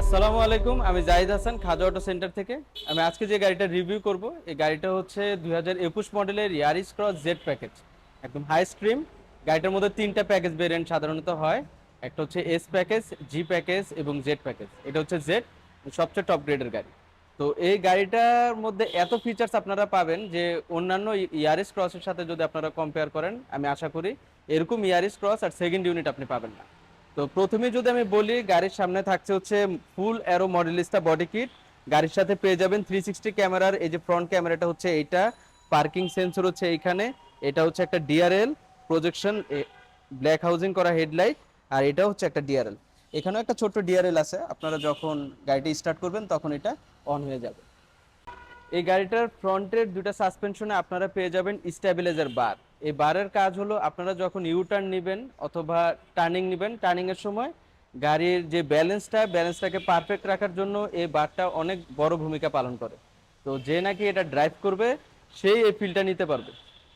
আসসালামু আলাইকুম, আমি জাহিদ হাসান খাজা অটো সেন্টার থেকে। আমি আজকে যে গাড়িটা রিভিউ করব, এই গাড়িটা হচ্ছে 2021 মডেলের ইয়ারিস ক্রস জেড প্যাকেজ, একদম হাই স্ট্রিম। গাড়িটার মধ্যে তিনটা প্যাকেজ ভেরিয়েন্ট সাধারণত হয়। একটা হচ্ছে এস প্যাকেজ, জি প্যাকেজ এবং জেড প্যাকেজ। এটা হচ্ছে জেড, সবচেয়ে টপ গ্রেডের গাড়ি। তো এই গাড়িটার মধ্যে এত ফিচার্স আপনারা পাবেন যে অন্যান্য ইয়ারিস ক্রসের সাথে যদি আপনারা কম্পেয়ার করেন, আমি আশা করি এরকম ইয়ারিস ক্রস আর সেকেন্ড ইউনিট আপনি পাবেন না। তো প্রথমে যদি আমি বলি, গাড়ির সামনে থাকছে হচ্ছে ফুল অ্যারো মডেলিস্টা বডি কিট। গাড়ির সাথে পেয়ে যাবেন 360 ক্যামেরার, এই যে ফ্রন্ট ক্যামেরাটা হচ্ছে এইটা, পার্কিং সেন্সর হচ্ছে এইখানে, এটা হচ্ছে একটা ডিআরএল প্রজেকশন, ব্ল্যাক হাউজিং করা হেডলাইট, আর এটা হচ্ছে একটা ডিআরএল। এখানেও একটা ছোট্ট ডিআরএল আছে, আপনারা যখন গাড়িটা স্টার্ট করবেন তখন এটা অন হয়ে যাবে। এই গাড়িটার ফ্রন্টের দুটো সাসপেনশনে আপনারা পেয়ে যাবেন স্ট্যাবিলাইজার বার। এই বারের কাজ হলো, আপনারা যখন ইউ টার্ন নেবেন অথবা টার্নিং নেবেন, টার্নিং এর সময় গাড়ির যে ব্যালেন্সটাকে পারফেক্ট রাখার জন্য এই বারটা অনেক বড় ভূমিকা পালন করে। তো যে নাকি এটা ড্রাইভ করবে সেই এই ফিলটা নিতে পারবে।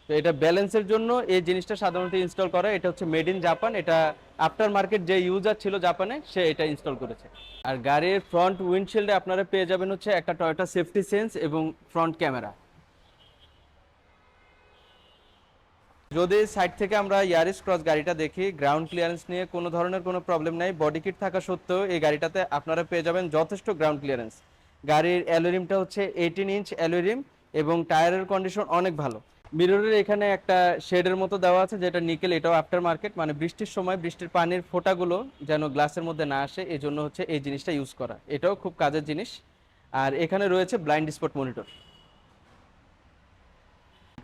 তো এটা ব্যালেন্সের জন্য এই জিনিসটা সাধারণত ইনস্টল করে। এটা হচ্ছে মেড ইন জাপান। এটা আফটার মার্কেট যে ইউজার ছিল জাপানে, সে এটা ইনস্টল করেছে। আর গাড়ির ফ্রন্ট উইন্ডশিল্ডে আপনারা পেয়ে যাবেন হচ্ছে একটা টয়োটা সেফটি সেন্স এবং ফ্রন্ট ক্যামেরা। যদি সাইড থেকে আমরা ইয়ারিস ক্রস গাড়িটা দেখি, গ্রাউন্ড ক্লিয়ারেন্স নিয়ে কোনো ধরনের কোনো প্রবলেম নাই। বডি কিট থাকা সত্ত্বেও এই গাড়িটাতে আপনারা পেয়ে যাবেন যথেষ্ট গ্রাউন্ড ক্লিয়ারেন্স। গাড়ির অ্যালোরিমটা হচ্ছে 18 ইঞ্চ অ্যালোরিম এবং টায়ারের কন্ডিশন অনেক ভালো। মিররের এখানে একটা শেডের মতো দেওয়া আছে, যেটা নিকেল। এটাও আফটার মার্কেট, মানে বৃষ্টির সময় বৃষ্টির পানির ফোঁটাগুলো যেন গ্লাসের মধ্যে না আসে, এই জন্য হচ্ছে এই জিনিসটা ইউজ করা। এটাও খুব কাজের জিনিস। আর এখানে রয়েছে ব্লাইন্ড স্পট মনিটর।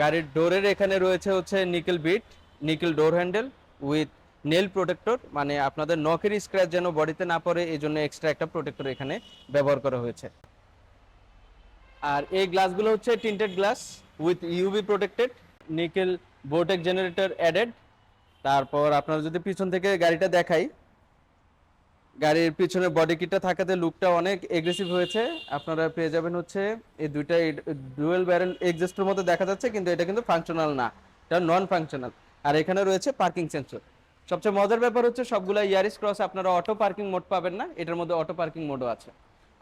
গাড়ির ডোরের এখানে রয়েছে হচ্ছে nickel bit, nickel door handle with nail protector, মানে আপনাদের নখের স্ক্র্যাচ যেন বডিতে না পড়ে এই জন্য এক্সট্রা একটা প্রোটেক্টর এখানে ব্যবহার করা হয়েছে। আর এই গ্লাসগুলো হচ্ছে tinted glass with UV protected, nickel বোটেক জেনারেটর অ্যাডেড। তারপর আপনারা যদি পিছন থেকে গাড়িটা দেখাই, গাড়ির পিছনে বডি কিটটা থাকাতে লুকটা অনেক এগ্রেসিভ হয়েছে। আপনারা পেয়ে যাবেন হচ্ছে এই দুইটা ডুয়েল ব্যারেল এক্সস্টের মধ্যে দেখা যাচ্ছে, কিন্তু এটা কিন্তু ফাংশনাল না, এটা নন ফাংশনাল। আর এখানে রয়েছে পার্কিং সেন্সর। সবচেয়ে মজার ব্যাপার হচ্ছে সবগুলা ইয়ারিস ক্রস আপনারা অটো পার্কিং মোড পাবেন না, এটার মধ্যে অটো পার্কিং মোডও আছে।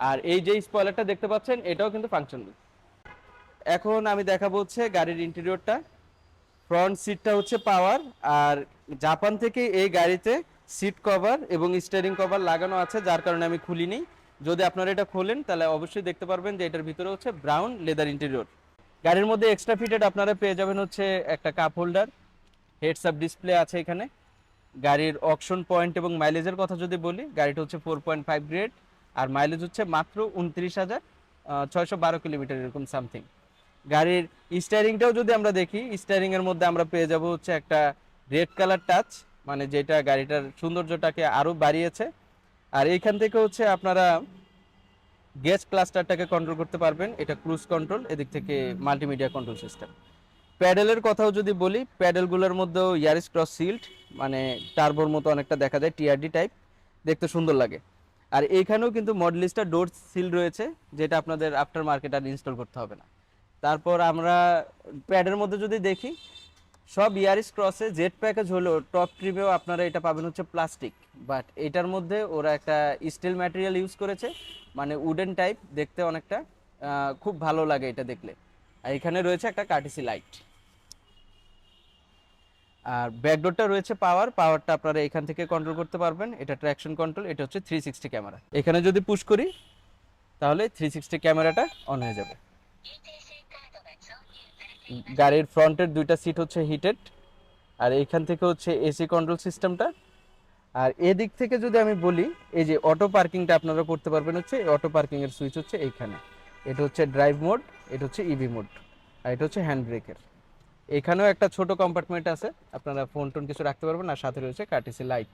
আর এই যে স্পয়লারটা দেখতে পাচ্ছেন, এটাও কিন্তু ফাংশনাল। এখন আমি দেখাবো হচ্ছে গাড়ির ইন্টেরিয়রটা। ফ্রন্ট সিটটা হচ্ছে পাওয়ার। আর জাপান থেকে এই গাড়িতে সিট কভার এবং স্টিয়ারিং কভার লাগানো আছে, যার কারণে আমি খুলিনি। যদি আপনারা এটা খোলেন তাহলে অবশ্যই দেখতে পারবেন যে এটার ভিতরে হচ্ছে ব্রাউন লেদার ইন্টেরিয়র। গাড়ির মধ্যে এক্সট্রা ফিটেড আপনারা পেয়ে যাবেন হচ্ছে একটা cup holder, heads up display আছে এখানে। গাড়ির অকশন পয়েন্ট এবং মাইলেজের কথা যদি বলি, গাড়িটা হচ্ছে 4.5 গ্রেড, আর মাইলেজ হচ্ছে মাত্র 29,612 কিলোমিটার, এরকম সামথিং। গাড়ির স্টিয়ারিংটাও যদি আমরা দেখি, স্টিয়ারিং এর মধ্যে আমরা পেয়ে যাব হচ্ছে একটা রেড কালার টাচ, মানে যেটা গাড়িটার সৌন্দর্যটাকে আরো বাড়িয়েছে। আর এইখান থেকে হচ্ছে আপনারা গ্যাস ক্লাস্টারটাকে কন্ট্রোল করতে পারবেন, এটা ক্রুজ কন্ট্রোল, এদিক থেকে মাল্টিমিডিয়া কন্ট্রোল সিস্টেম। প্যাডেলের কথাও যদি বলি, প্যাডেলগুলোর মধ্যেও ইয়ারিস ক্রস সিল্ড, মানে টার্বোর মতো অনেকটা দেখা যায়, টিআরডি টাইপ, দেখতে সুন্দর লাগে। আর এইখানেও কিন্তু মডেলিস্টা ডোর সিল রয়েছে, যেটা আপনাদের আফটার মার্কেট আর ইনস্টল করতে হবে না। তারপর আমরা প্যাডের মধ্যে যদি দেখি, সব ইয়ারিস ক্রসে জেড প্যাকেজ হলো টপ ট্রিমেও আপনারা এটা পাবেন হচ্ছে প্লাস্টিক, বাট এটার মধ্যে ওরা একটা স্টিল ম্যাটেরিয়াল ইউজ করেছে, মানে উডেন টাইপ দেখতে অনেকটা, খুব ভালো লাগে এটা দেখলে। আর এখানে রয়েছে একটা কার্টিসি লাইট। আর ব্যাকডোরটা রয়েছে পাওয়ারটা আপনারা এখান থেকে কন্ট্রোল করতে পারবেন, এটা ট্র্যাকশন কন্ট্রোল। এটা হচ্ছে 360 ক্যামেরা। এখানে যদি পুশ করি তাহলে 360 ক্যামেরাটা অন হয়ে যাবে। গাড়ির ফ্রন্টের দুইটা সিট হচ্ছে হিটেড। আর এইখান থেকে হচ্ছে এসি কন্ট্রোল সিস্টেমটা। আর এদিক থেকে যদি আমি বলি, এই যে অটো পার্কিংটা আপনারা করতে পারবেন হচ্ছে, অটো পার্কিং এর সুইচ হচ্ছে এইখানে। এটা হচ্ছে ড্রাইভ মোড, এটা হচ্ছে ইভি মোড, আর এটা হচ্ছে হ্যান্ড ব্রেকের। এখানেও একটা ছোট কম্পার্টমেন্ট আছে, আপনারা ফোন টোন কিছু রাখতে পারবেন। আর সাথে রয়েছে কার্টিসি লাইট।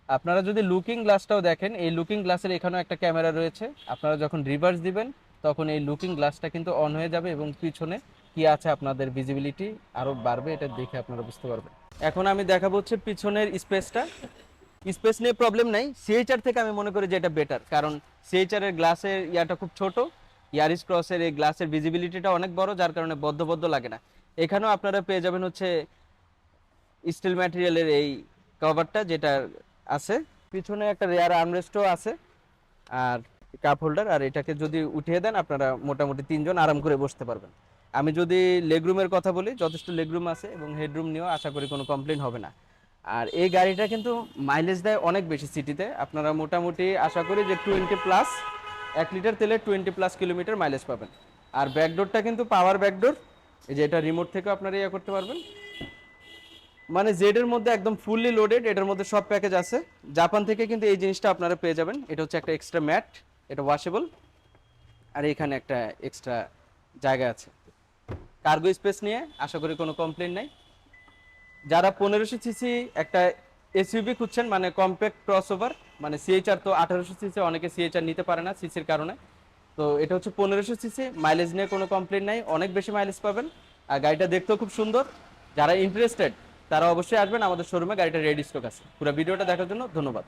আপনারা যদি লুকিং গ্লাসটাও দেখেন, এই লুকিং গ্লাসের এখানেও একটা ক্যামেরা রয়েছে। আপনারা যখন রিভার্স দিবেন তখন এই লুকিং গ্লাসটা কিন্তু অন হয়ে যাবে এবং পিছনে কি আছে আপনাদের ভিজিবিলিটি আরো বাড়বে, এটা দেখে আপনারা বুঝতে পারবেন। এখন আমি দেখাবো হচ্ছে পিছনের স্পেসটা। স্পেস নিয়ে প্রবলেম নাই, সিএইচআর থেকে আমি মনে করি যে এটা বেটার, কারণ সিএইচআর এর গ্লাসের ইয়াটা খুব ছোট, ইয়ারিস ক্রসের এই গ্লাসের ভিজিবিলিটিটা অনেক বড়, যার কারণে বদ্ধ বদ্ধ লাগে না। এখানেও আপনারা পেয়ে যাবেন হচ্ছে স্টিল ম্যাটেরিয়ালের এই কভারটা যেটা আছে। পিছনে একটা রেয়ার আর্মরেস্টও আছে। আর কাপ হোল্ডার, আর এটাকে যদি উঠিয়ে দেন আপনারা মোটামুটি 3 জন আরাম করে বসতে পারবেন। আমি যদি লেগরুমের কথা বলি, যথেষ্ট লেগরুম আছে এবং হেডরুম নিয়েও আশা করি কোনো কমপ্লেন হবে না। আর এই গাড়িটা কিন্তু মাইলেজ দেয় অনেক বেশি সিটিতে, আপনারা মোটামুটি আশা করি যে 20+, 1 লিটার তেলে 20+ কিলোমিটার মাইলেজ পাবেন। আর ব্যাকডোরটা কিন্তু পাওয়ার ব্যাকডোর, এই যে এটা রিমোট থেকেও আপনারা ইয়ে করতে পারবেন। মানে জেড এর মধ্যে একদম ফুললি লোডেড, এটার মধ্যে সব প্যাকেজ আছে। জাপান থেকে কিন্তু এই জিনিসটা আপনারা পেয়ে যাবেন। এটা হচ্ছে একটা এক্সট্রা ম্যাট, এটা ওয়াশেবল, আর এখানে একটা এক্সট্রা জায়গা আছে। কার্গো স্পেস নিয়ে আশা করি কোনো কমপ্লেন নাই। যারা 1500 সিসি একটা এসইউভি খুঁজছেন, মানে কম্প্যাক্ট ক্রসওভার, মানে সিএইচআর তো 1800 সিসি, অনেকে সিএইচআর নিতে পারে না সিসির কারণে, তো এটা হচ্ছে 1500 সিসি। মাইলেজ নিয়ে কোনো কমপ্লেন নাই, অনেক বেশি মাইলেজ পাবেন। আর গাড়িটা দেখতেও খুব সুন্দর। যারা ইন্টারেস্টেড তারা অবশ্যই আসবেন আমাদের শোরুমে, গাড়িটা রেডি স্টক আছে। পুরো ভিডিওটা দেখার জন্য ধন্যবাদ।